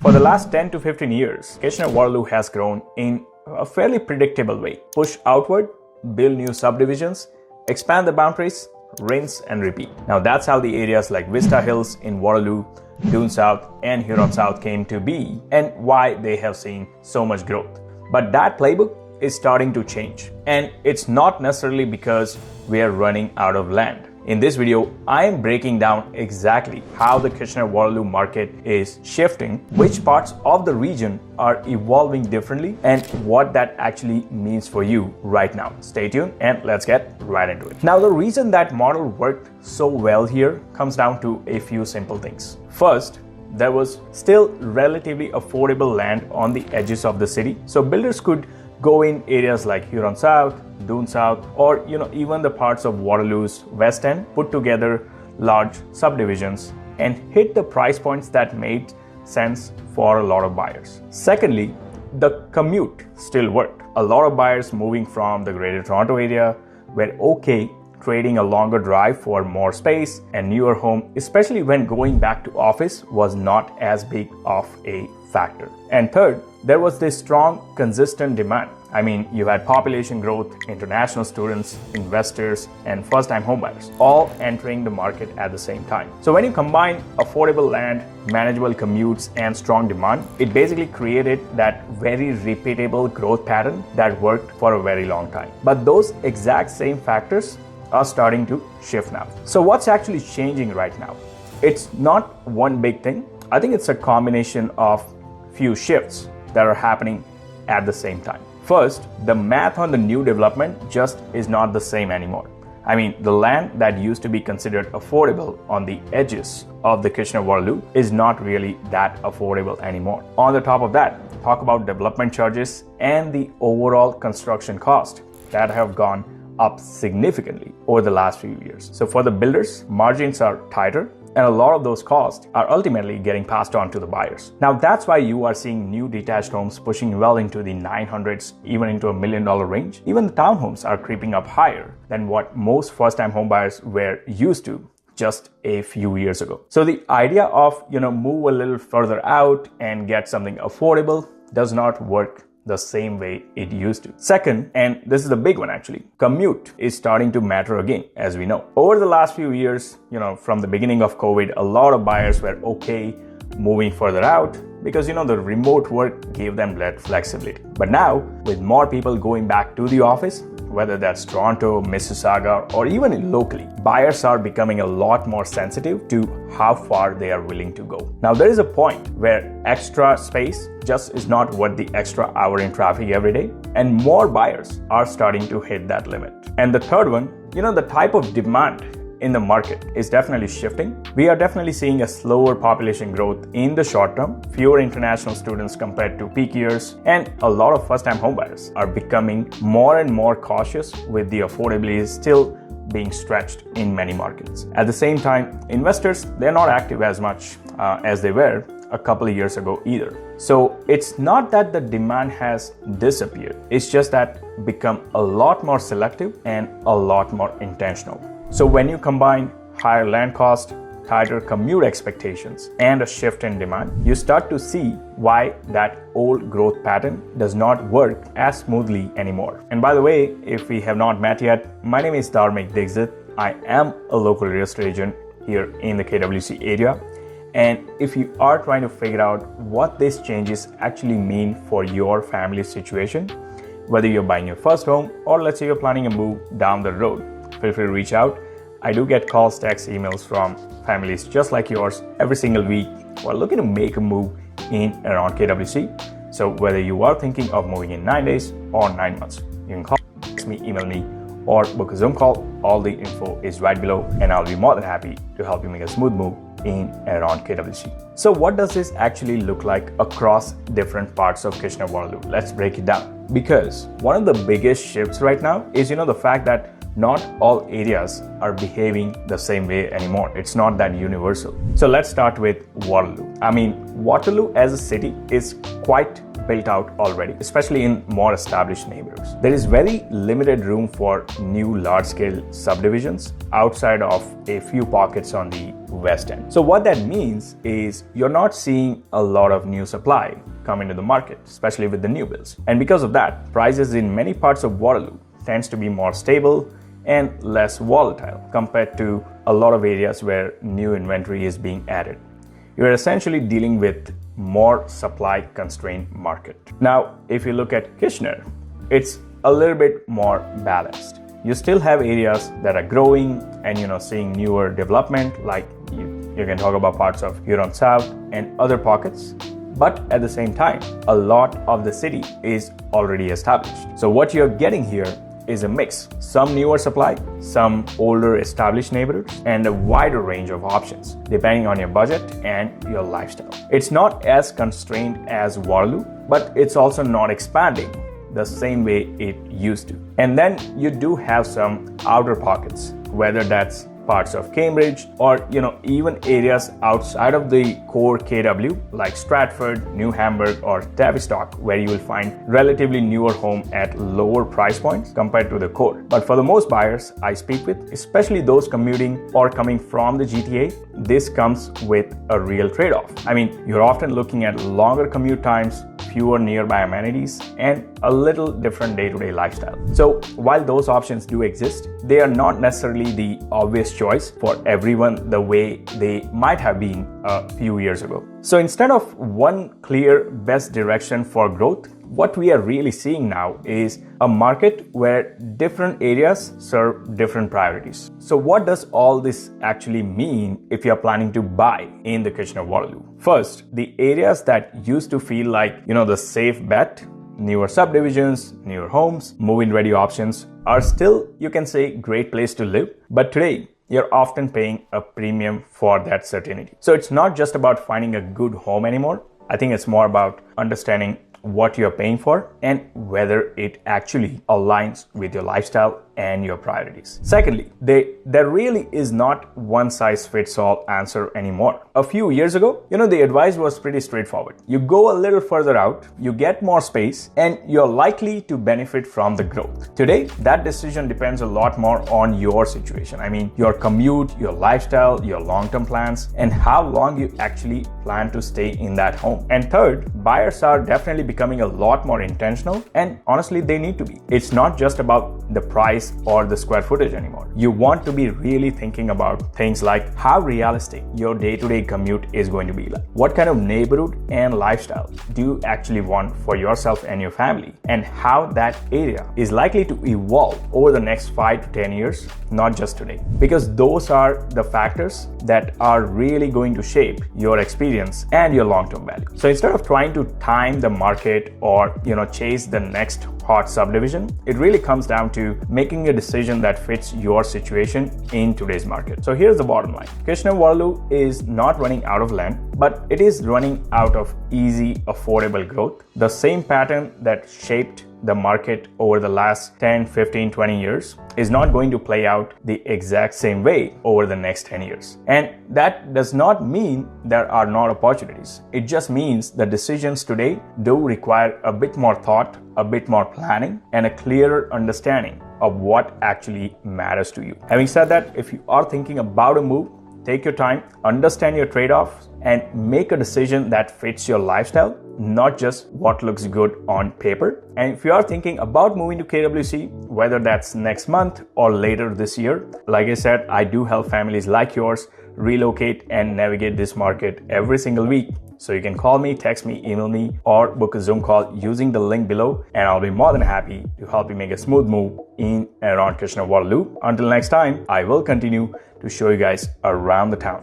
For the last 10 to 15 years, Kitchener-Waterloo has grown in a fairly predictable way. Push outward, build new subdivisions, expand the boundaries, rinse and repeat. Now that's how the areas like Vista Hills in Waterloo, Doon South and Huron South came to be and why they have seen so much growth. But that playbook is starting to change, and it's not necessarily because we are running out of land. In this video, I am breaking down exactly how the Kitchener-Waterloo market is shifting, which parts of the region are evolving differently, and what that actually means for you right now. Stay tuned and let's get right into it. Now, the reason that model worked so well here comes down to a few simple things. First, there was still relatively affordable land on the edges of the city, so builders could go in areas like Huron South, Doon South, or even the parts of Waterloo's West End, put together large subdivisions and hit the price points that made sense for a lot of buyers. Secondly, the commute still worked. A lot of buyers moving from the Greater Toronto area were okay trading a longer drive for more space and newer home, especially when going back to office was not as big of a factor. And third, there was this strong, consistent demand. I mean, you had population growth, international students, investors, and first-time homebuyers all entering the market at the same time. So when you combine affordable land, manageable commutes, and strong demand, it basically created that very repeatable growth pattern that worked for a very long time. But those exact same factors are starting to shift now. So what's actually changing right now? It's not one big thing. I think it's a combination of few shifts that are happening at the same time. First, the math on the new development just is not the same anymore. I mean, the land that used to be considered affordable on the edges of the Kitchener-Waterloo is not really that affordable anymore. On the top of that, talk about development charges and the overall construction cost that have gone up significantly over the last few years. So for the builders, margins are tighter, and a lot of those costs are ultimately getting passed on to the buyers. Now that's why you are seeing new detached homes pushing well into the 900s, even into $1 million range. Even the townhomes are creeping up higher than what most first-time homebuyers were used to just a few years ago. So the idea of, move a little further out and get something affordable does not work the same way it used to. Second, and this is the big one actually, commute is starting to matter again, as we know. Over the last few years, from the beginning of COVID, a lot of buyers were okay moving further out because, the remote work gave them that flexibility. But now, with more people going back to the office, whether that's Toronto, Mississauga, or even locally, buyers are becoming a lot more sensitive to how far they are willing to go. Now, there is a point where extra space just is not worth the extra hour in traffic every day, and more buyers are starting to hit that limit. And the third one, the type of demand in the market is definitely shifting. We are definitely seeing a slower population growth in the short term, fewer international students compared to peak years, and a lot of first-time homebuyers are becoming more and more cautious with the affordability still being stretched in many markets. At the same time, investors, they're not active as much as they were a couple of years ago either. So it's not that the demand has disappeared, it's just that become a lot more selective and a lot more intentional. So when you combine higher land cost, tighter commute expectations, and a shift in demand, you start to see why that old growth pattern does not work as smoothly anymore. And by the way, if we have not met yet, my name is DHARMIK Dixit. I am a local real estate agent here in the KWC area. And if you are trying to figure out what these changes actually mean for your family situation, whether you're buying your first home or let's say you're planning a move down the road, feel free to reach out. I do get calls, texts, emails from families just like yours every single week who are looking to make a move in around KWC. So whether you are thinking of moving in 9 days or 9 months, you can call, text me, email me, or book a Zoom call. All the info is right below, and I'll be more than happy to help you make a smooth move in and around KWC. So what does this actually look like across different parts of Kitchener-Waterloo? Let's break it down. Because one of the biggest shifts right now is, the fact that not all areas are behaving the same way anymore. It's not that universal. So let's start with Waterloo. I mean, Waterloo as a city is quite built out already, especially in more established neighborhoods. There is very limited room for new large-scale subdivisions outside of a few pockets on the west end. So what that means is you're not seeing a lot of new supply come into the market, especially with the new builds. And because of that, prices in many parts of Waterloo tends to be more stable and less volatile compared to a lot of areas where new inventory is being added. You're essentially dealing with more supply constrained market. Now, if you look at Kitchener, it's a little bit more balanced. You still have areas that are growing and seeing newer development, like you can talk about parts of Huron South and other pockets. But at the same time, a lot of the city is already established. So what you're getting here is a mix. Some newer supply, some older established neighborhoods, and a wider range of options depending on your budget and your lifestyle. It's not as constrained as Waterloo, but it's also not expanding the same way it used to. And then you do have some outer pockets, whether that's parts of Cambridge or even areas outside of the core KW like Stratford, New Hamburg or Tavistock, where you will find relatively newer home at lower price points compared to the core. But for the most buyers I speak with, especially those commuting or coming from the GTA, this comes with a real trade-off. I mean, you're often looking at longer commute times, fewer nearby amenities, and a little different day-to-day lifestyle. So while those options do exist, they are not necessarily the obvious choice for everyone the way they might have been a few years ago. So instead of one clear best direction for growth, what we are really seeing now is a market where different areas serve different priorities. So what does all this actually mean if you're planning to buy in the Kitchener-Waterloo? First, the areas that used to feel like, the safe bet, newer subdivisions, newer homes, move-in ready options are still, you can say, great place to live. But today, you're often paying a premium for that certainty. So it's not just about finding a good home anymore. I think it's more about understanding what you're paying for and whether it actually aligns with your lifestyle and your priorities. Secondly, there really is not one size fits all answer anymore. A few years ago, the advice was pretty straightforward. You go a little further out, you get more space, and you're likely to benefit from the growth. Today, that decision depends a lot more on your situation. I mean, your commute, your lifestyle, your long-term plans, and how long you actually plan to stay in that home. And third, buyers are definitely becoming a lot more intentional, and honestly, they need to be. It's not just about the price or the square footage anymore. You want to be really thinking about things like how realistic your day-to-day commute is going to be like. What kind of neighborhood and lifestyle do you actually want for yourself and your family? And how that area is likely to evolve over the next 5 to 10 years, not just today. Because those are the factors that are really going to shape your experience and your long-term value. So instead of trying to time the market or, chase the next hot subdivision, it really comes down to making a decision that fits your situation in today's market. So here's the bottom line. Kitchener-Waterloo is not running out of land, but it is running out of easy, affordable growth. The same pattern that shaped the market over the last 10, 15, 20 years is not going to play out the exact same way over the next 10 years. And that does not mean there are not opportunities. It just means the decisions today do require a bit more thought, a bit more planning, and a clearer understanding of what actually matters to you. Having said that, if you are thinking about a move, take your time, understand your trade-offs, and make a decision that fits your lifestyle, not just what looks good on paper. And if you are thinking about moving to KWC, whether that's next month or later this year, like I said, I do help families like yours relocate and navigate this market every single week. So you can call me, text me, email me, or book a Zoom call using the link below, and I'll be more than happy to help you make a smooth move in and around Kitchener-Waterloo. Until next time, I will continue to show you guys around the town.